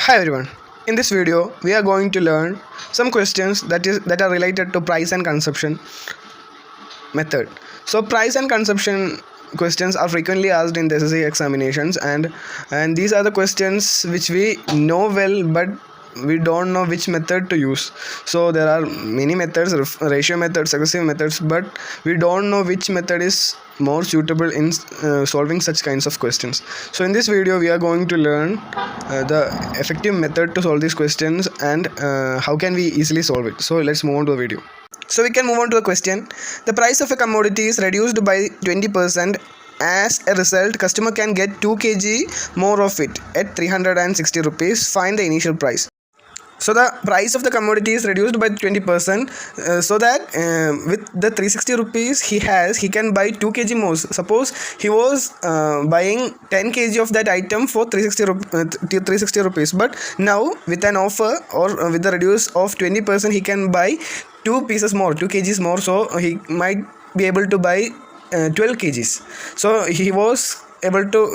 Hi everyone. In this video, we are going to learn some questions that are related to price and consumption method. So price and consumption questions are frequently asked in the SSC examinations, and these are the questions which we know well, but we don't know which method to use. So there are many methods, ratio methods, successive methods, but we don't know which method is more suitable in solving such kinds of questions. So in this video we are going to learn the effective method to solve these questions and how can we easily solve it. So let's move on to the video. So we can move on to a question. The price of a commodity is reduced by 20%. As a result, customer can get 2 kg more of it at 360 rupees. Find the initial price. So the price of the commodity is reduced by 20%, so that with the 360 rupees he can buy 2 kg more. Suppose he was buying 10 kg of that item for 360 rupees, but now with an offer or with the reduce of 20% he can buy 2 pieces more, 2 kgs more, so he might be able to buy 12 kgs. So he was able to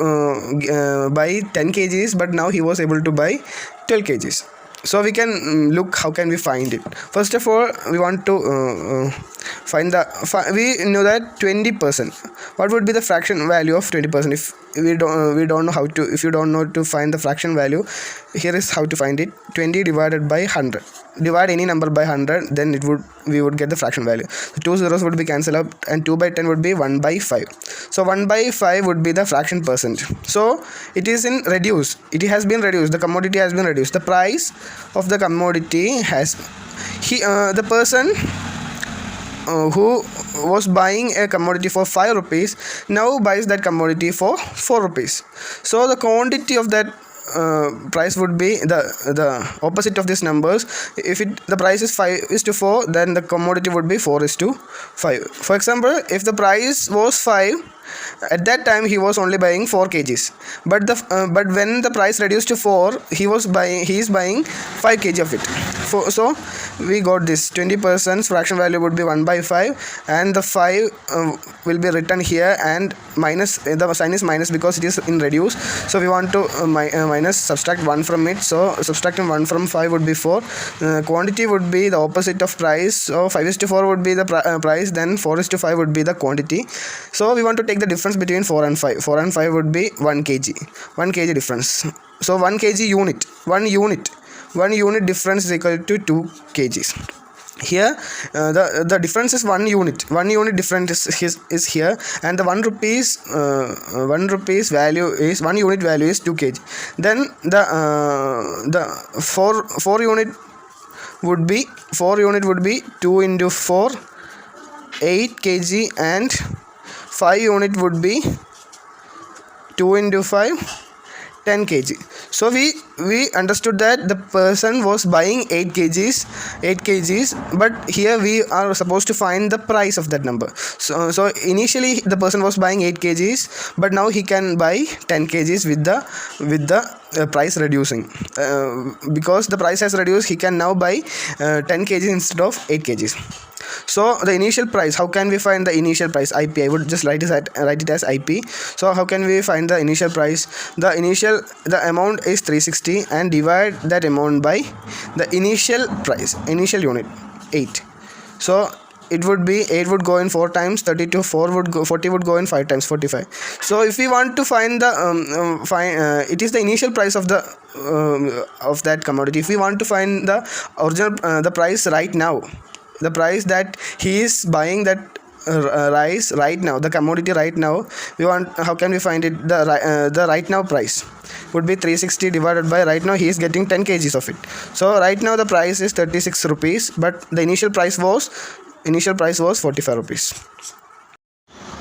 buy 10 kgs, but now he was able to buy 12 kgs. So we can look how can we find it. First of all, we want to find we know that 20%. What would be the fraction value of 20%? If we don't know how to, if you don't know to find the fraction value, here is how to find it. 20 divided by 100. Divide any number by 100, then we would get the fraction value. So 2 zeros would be cancelled out, and 2 by 10 would be 1 by 5. So 1 by 5 would be the fraction percent. So it is in reduce. It has been reduced. The commodity has been reduced. The price of the commodity has the person who was buying a commodity for 5 rupees now buys that commodity for 4 rupees. So the quantity of that price would be the opposite of these numbers. If the price is 5:4, then the commodity would be 4:5. For example, if the price was 5, at that time he was only buying 4 kgs, but when the price reduced to 4, he is buying 5 kg of it. So we got this 20% fraction value would be 1 by 5, and the 5 will be written here, and minus, the sign is minus because it is in reduce. So we want to minus, subtract 1 from it. So subtracting 1 from 5 would be 4. Quantity would be the opposite of price. So 5:4 would be the price, then 4:5 would be the quantity. So we want to take the difference between 4 and 5. 4 and 5 would be 1 kg. 1 kg difference. So 1 kg unit. 1 unit difference is equal to 2 kgs. Here the difference is 1 unit. 1 unit difference is here, and the 1 rupees value is 1 unit value is 2 kg. Then the 4 unit would be 2 into 4, 8 kg, and 5 unit would be 2 into 5, 10 kg. So we understood that the person was buying 8 kgs, but here we are supposed to find the price of that number. So initially the person was buying 8 kgs, but now he can buy 10 kgs with the price reducing. Because the price has reduced, he can now buy 10 kgs instead of 8 kgs. So the initial price, how can we find the initial price? IP, I would just write it as IP. So how can we find the initial price? The amount is 360, and divide that amount by the initial price, initial unit 8. So it would be 8 would go in 4 times, 32, 40 would go in 5 times, 45. So if we want to find the it is the initial price of the of that commodity. If we want to find the original the price right now, the price that he is buying that rice right now, the commodity right now, how can we find it? The right now price would be 360 divided by, right now he is getting 10 kgs of it. So right now the price is 36 rupees, but the initial price was 45 rupees.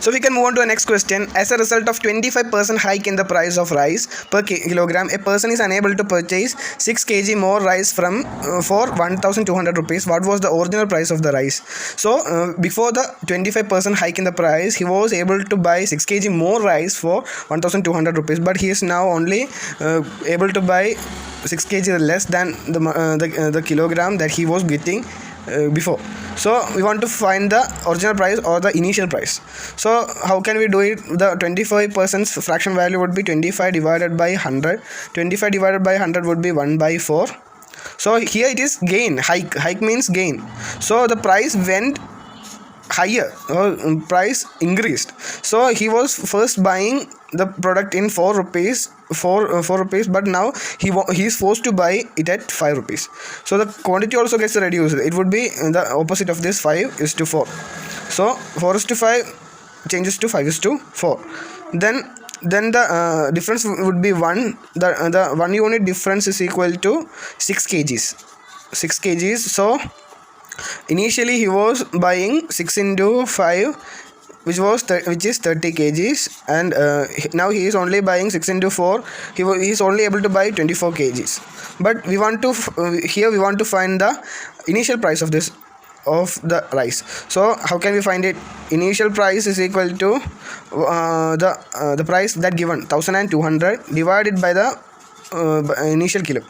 So we can move on to the next question. As a result of 25% hike in the price of rice per kilogram, a person is unable to purchase 6 kg more rice for 1200 rupees. What was the original price of the rice? So before the 25% hike in the price, he was able to buy 6 kg more rice for 1200 rupees, but he is now only able to buy 6 kg less than the kilogram that he was getting before. So we want to find the original price or the initial price. So how can we do it? The 25% fraction value would be 25 divided by 100. 25 divided by 100 would be 1 by 4. So here it is gain. Hike means gain. So the price went higher, price increased. So he was first buying the product in 4 rupees, 4 rupees, but now he is forced to buy it at 5 rupees. So the quantity also gets reduced. It would be the opposite of this. 5 is to 4. So 4 is to 5 changes to 5 is to 4. Then the difference would be 1. The 1 unit difference is equal to 6 kgs. 6 kgs. So initially he was buying 6 into 5, which is 30 kgs, and now he is only buying 6 into 4. He is only able to buy 24 kgs. But we want to here we want to find the initial price of the rice. So how can we find it? Initial price is equal to the price that given, 1200, divided by the initial kilo.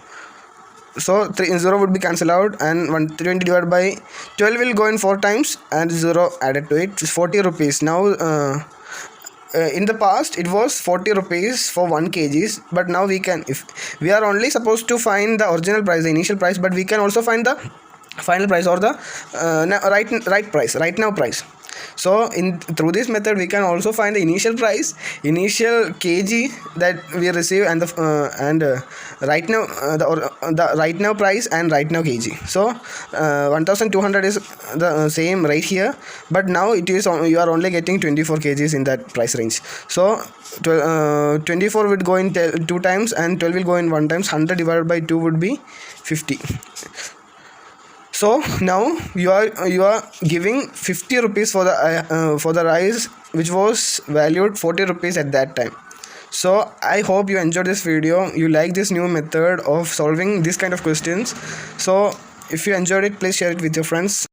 So 0 would be cancelled out, and 120 divided by 12 will go in 4 times, and 0 added to it. It's 40 rupees. Now in the past it was 40 rupees for 1 kgs, but now if we are only supposed to find the original price, the initial price, but we can also find the final price or the right now price. So through this method we can also find the initial price, initial kg that we receive, and the right now the right now price and right now kg. So 1200 is the same right here, but now it is you are only getting 24 kgs in that price range. So 24 would go in 2 times, and 12 will go in 1 times. 100 divided by 2 would be 50. So now you are giving 50 rupees for the rice, which was valued 40 rupees at that time. So I hope you enjoyed this video. You like this new method of solving this kind of questions. So if you enjoyed it, please share it with your friends.